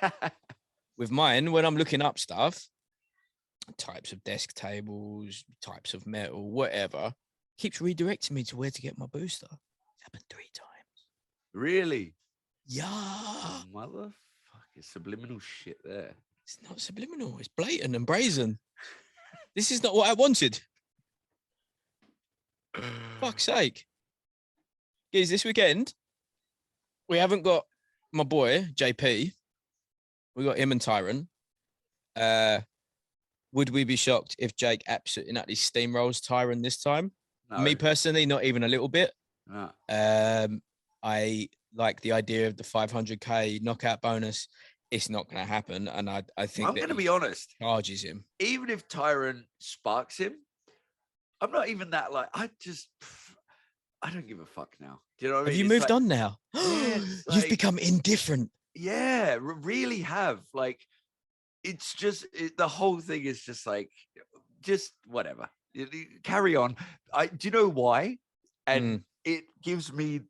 with mine, when I'm looking up stuff, types of desk tables, types of metal, whatever, keeps redirecting me to where to get my booster. It's happened 3 times.
Really?
Yeah.
Motherfucker, subliminal shit there.
It's not subliminal. It's blatant and brazen. This is not what I wanted. Fuck's sake. Guys, this weekend, we haven't got my boy, JP. We got him and Tyron. Would we be shocked if Jake absolutely steamrolls Tyron this time? No. Me personally, not even a little bit.
No.
I like the idea of the 500k knockout bonus. It's not going to happen. And I think
I'm going to be honest.
Charges him.
Even if Tyron sparks him, I'm not even that like, I don't give a fuck now. Do you know what I mean?
Have you moved on now?
Yeah,
You've become indifferent.
Yeah, really have. Like, it's just, the whole thing is just like, just whatever. Carry on. Do you know why? And it gives me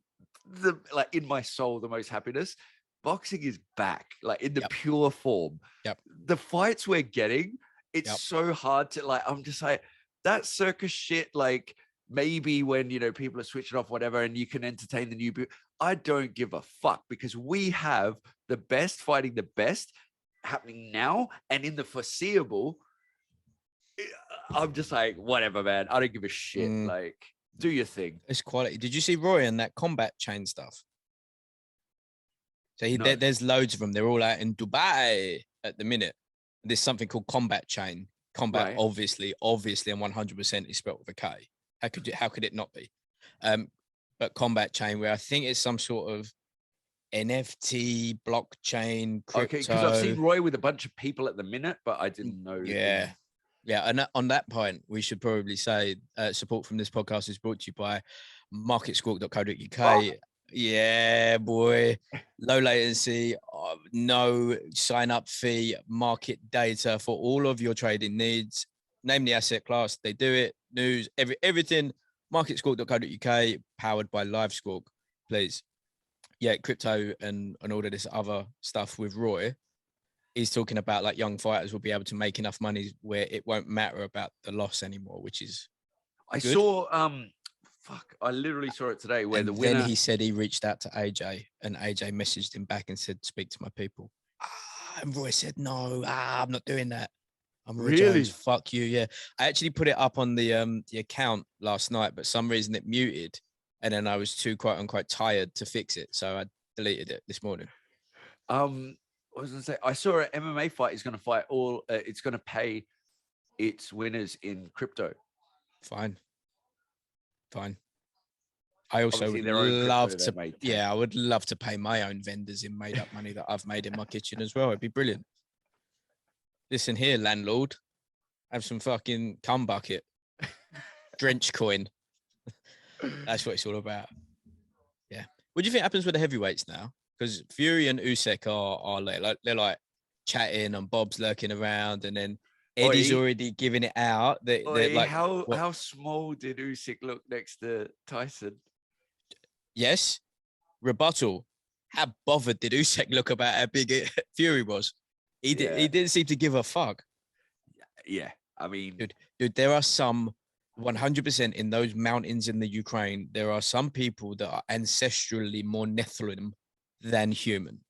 in my soul, the most happiness. Boxing is back, like in the pure form.
Yep.
The fights we're getting, it's so hard to like, I'm just like, that circus shit, like, maybe when, people are switching off, whatever, and you can entertain the new. I don't give a fuck, because we have the best fighting the best happening now and in the foreseeable. I'm just like, whatever, man. I don't give a shit. Like, do your thing.
It's quality. Did you see Roy and that combat chain stuff? So there's loads of them. They're all out in Dubai at the minute. There's something called combat chain. Combat, right. obviously, and 100% is spelled with a K. How could it not be? But combat chain, where I think it's some sort of NFT, blockchain, crypto.
Okay, because I've seen Roy with a bunch of people at the minute, but I didn't know.
Yeah. Yeah, and on that point, we should probably say support from this podcast is brought to you by marketsquawk.co.uk. Oh. Yeah, boy. Low latency, no sign-up fee, market data for all of your trading needs. Name the asset class, they do it. News, everything. Marketsquawk.co.uk, powered by Live Squawk, please. Yeah, crypto and all of this other stuff with Roy. He's talking about like young fighters will be able to make enough money where it won't matter about the loss anymore, which is
I saw I literally saw it today where the winner.
Then he said he reached out to AJ and AJ messaged him back and said, speak to my people. And Roy said, no, I'm not doing that. I'm Roy Jones, fuck you. Yeah. I actually put it up on the account last night, but some reason it muted. And then I was too quote unquote tired to fix it. So I deleted it this morning.
I was going to say, I saw an MMA fight is going to fight all, it's going to pay its winners in crypto.
Fine. I also would love to, I would love to pay my own vendors in made up money that I've made in my kitchen as well. It'd be brilliant. Listen here, landlord, have some fucking cum bucket, drench coin. That's what it's all about. Yeah. What do you think happens with the heavyweights now? because Fury and Usyk are like they're like chatting and Bob's lurking around, and then Eddie's already giving it out. They're like,
how small did Usyk look next to Tyson?
Yes. Rebuttal. How bothered did Usyk look about how big Fury was? He didn't seem to give a fuck.
Yeah, I mean,
dude, there are some 100% in those mountains in the Ukraine. There are some people that are ancestrally more Nephilim than human,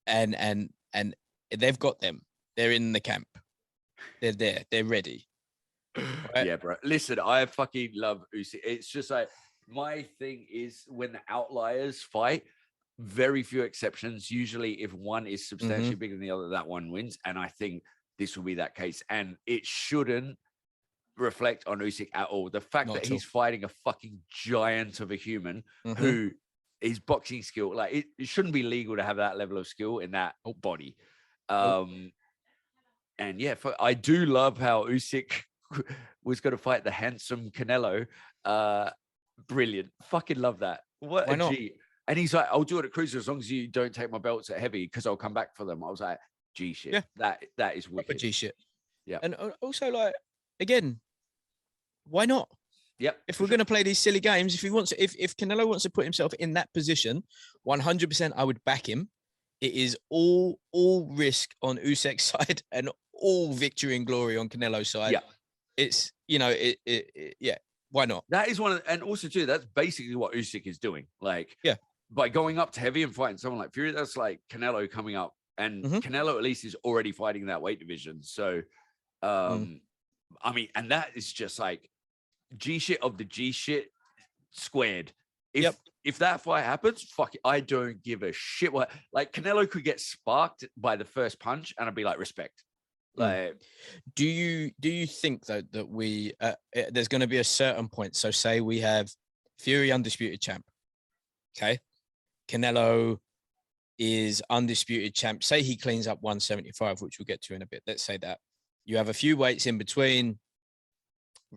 and they've got them. They're in the camp. They're there. They're ready.
Right? Yeah, bro. Listen, I fucking love Usyk. It's just like my thing is when the outliers fight. Very few exceptions. Usually, if one is substantially bigger than the other, that one wins. And I think this will be that case. And it shouldn't reflect on Usyk at all. The fact that he's fighting a fucking giant of a human who is boxing skill, like it shouldn't be legal to have that level of skill in that body. And yeah, I do love how Usyk was going to fight the handsome Canelo. Brilliant. Fucking love that. What a G. And he's like, I'll do it at cruiser as long as you don't take my belts at heavy because I'll come back for them. I was like, G shit. Yeah. That is wicked.
G shit.
Yeah.
And also, like, again, why not?
Yep.
If we're going to play these silly games, if Canelo wants to put himself in that position, 100% I would back him. It is all risk on Usyk's side and all victory and glory on Canelo's side.
Yeah.
It's, yeah. Why not?
That is and also too, that's basically what Usyk is doing. Like,
yeah,
by going up to heavy and fighting someone like Fury, that's like Canelo coming up, and Canelo at least is already fighting that weight division. So, I mean, and that is just like G shit of the G shit squared. If that fight happens, fuck it, I don't give a shit. What, like, Canelo could get sparked by the first punch, and I'd be like, respect. Like,
do you think though that we there's going to be a certain point? So say we have Fury undisputed champ, okay, Canelo is undisputed champ. Say he cleans up 175, which we'll get to in a bit. Let's say that you have a few weights in between,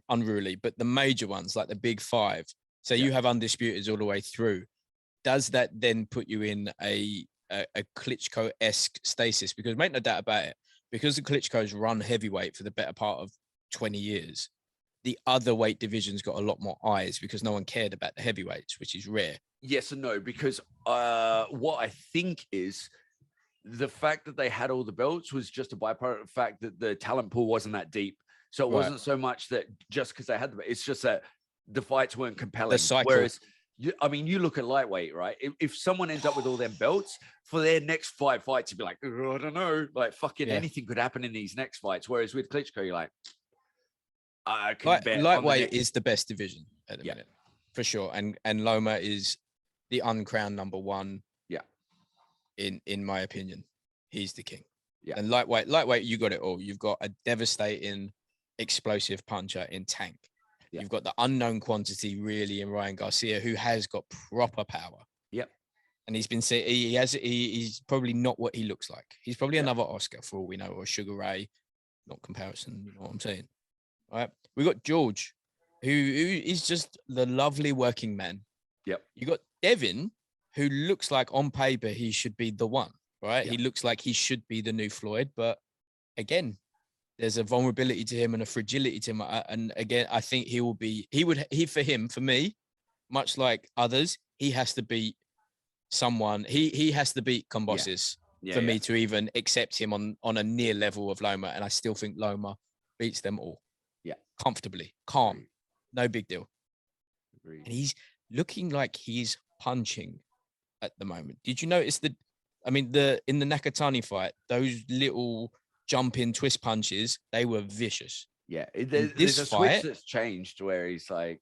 unruly, but the major ones like the big five. So you have undisputeds all the way through. Does that then put you in a Klitschko-esque stasis? Because make no doubt about it. Because the Klitschko's run heavyweight for the better part of 20 years, the other weight division's got a lot more eyes because no one cared about the heavyweights, which is rare.
Yes and no, because what I think is the fact that they had all the belts was just a byproduct of the fact that the talent pool wasn't that deep. So it wasn't so much that just because they had them, it's just that the fights weren't compelling.
The cycle.
Whereas, I mean, you look at lightweight, right? If someone ends up with all them belts for their next 5 fights, you'd be like, oh, I don't know, like fucking anything could happen in these next fights. Whereas with Klitschko, you're like, I can bet
lightweight is the best division at the minute, for sure. And Loma is the uncrowned number one.
Yeah.
In my opinion, he's the king.
Yeah.
And lightweight, you got it all. You've got a devastating, explosive puncher in Tank. Yeah. You've got the unknown quantity really in Ryan Garcia, who has got proper power.
Yep.
And he's probably not what he looks like. He's probably another Oscar for all we know, or Sugar Ray, not comparison. You know what I'm saying? All right. We got George, who is just the lovely working man.
Yep.
You got Devin, who looks like on paper he should be the one, right? Yep. He looks like he should be the new Floyd, but again, there's a vulnerability to him and a fragility to him. And again, I think for me, much like others, he has to beat someone. He has to beat Kambosos for me to even accept him on a near level of Loma. And I still think Loma beats them all.
Yeah.
Comfortably, calm, no big deal.
Agreed.
And he's looking like he's punching at the moment. Did you notice in the Nakatani fight, those little jump in twist punches, they were vicious.
Yeah, there's a switch that's changed where he's like,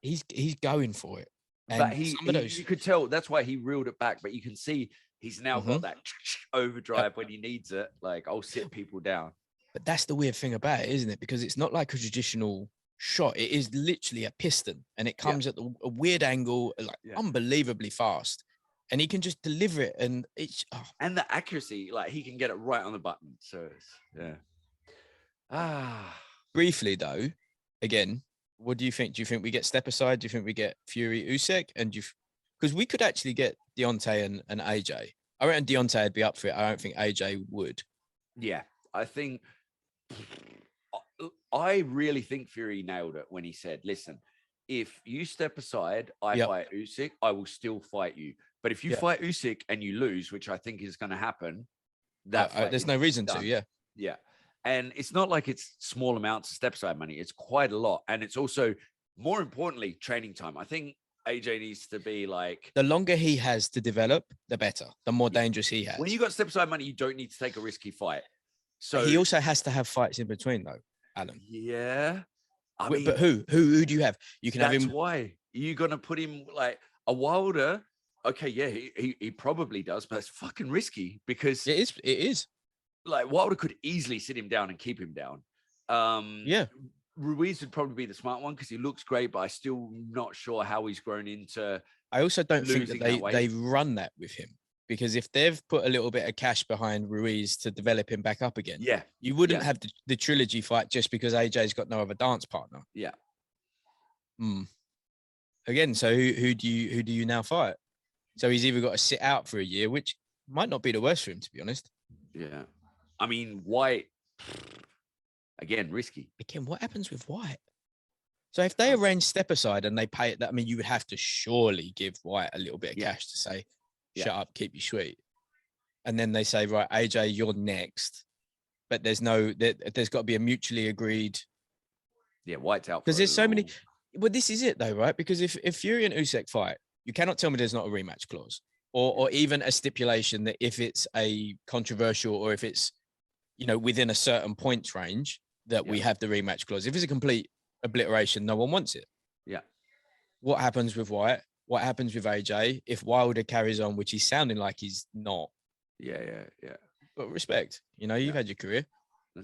he's going for it. And
but you could tell that's why he reeled it back. But you can see he's now got that overdrive when he needs it. Like, I'll sit people down.
But that's the weird thing about it, isn't it? Because it's not like a traditional shot. It is literally a piston, and it comes at a weird angle, like unbelievably fast. And he can just deliver it, and it's
and the accuracy, like he can get it right on the button. So
briefly though, again, what do you think? Do you think we get step aside? Do you think we get Fury Usyk? And because we could actually get Deontay and AJ. I reckon Deontay would be up for it. I don't think AJ would.
Yeah, I think I really think Fury nailed it when he said, "Listen, if you step aside, I fight Usyk, I will still fight you. But if you fight Usyk and you lose, which I think is going to happen, that
there's no reason to.
Yeah, and it's not like it's small amounts of step aside money. It's quite a lot, and it's also more importantly training time. I think AJ needs to be like,
the longer he has to develop, the better. The more dangerous he has.
When you got step aside money, you don't need to take a risky fight. So
he also has to have fights in between, though, Alan.
Yeah. I mean,
but who do you have? You can have him.
That's why you're gonna put him like a Wilder. Okay, yeah, he probably does, but it's fucking risky because
it is.
Like Wilder could easily sit him down and keep him down. Ruiz would probably be the smart one because he looks great, but I still not sure how he's grown into.
I also don't think that they run that with him, because if they've put a little bit of cash behind Ruiz to develop him back up again, you wouldn't have the trilogy fight just because AJ's got no other dance partner.
Yeah.
Again, so who do you now fight? So he's either got to sit out for a year, which might not be the worst for him, to be honest.
Yeah. I mean, White, again, risky.
Again, what happens with White? So if they arrange step aside and they pay it, I mean, you would have to surely give White a little bit of cash to say, shut up, keep you sweet. And then they say, right, AJ, you're next. But there's got to be a mutually agreed.
Yeah, White's out.
Because there's so many. Well, this is it though, right? Because if Fury and Usyk fight, you cannot tell me there's not a rematch clause or even a stipulation that if it's a controversial or if it's, within a certain points range that we have the rematch clause. If it's a complete obliteration, no one wants it.
Yeah.
What happens with White? What happens with AJ if Wilder carries on, which he's sounding like he's not?
Yeah.
But respect, you've had your career.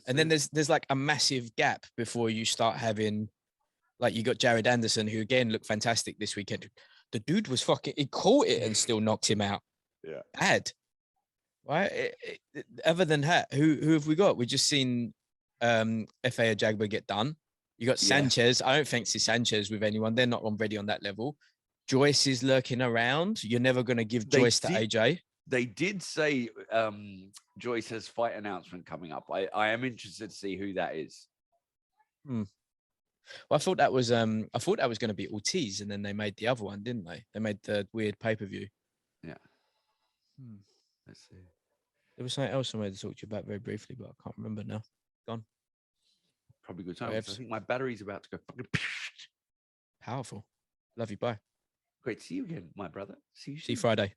Then there's like a massive gap before you start having, like, you got Jared Anderson, who again looked fantastic this weekend. The dude was he caught it and still knocked him out.
Yeah.
Bad. Right. Other than that, who have we got? We've just seen FA Ajagba get done. You got Sanchez. I don't fancy Sanchez with anyone. They're not already on that level. Joyce is lurking around. You're never going to give Joyce to AJ.
They did say Joyce has fight announcement coming up. I am interested to see who that is.
Well, I thought that was going to be Ortiz, and then they made the other one, didn't they? They made the weird pay-per-view.
Yeah. Let's see.
There was something else I wanted to talk to you about very briefly, but I can't remember now. Gone.
Probably good time. I think my battery's about to go fucking
powerful. Love you. Bye.
Great to see you again, my brother. See you
Friday.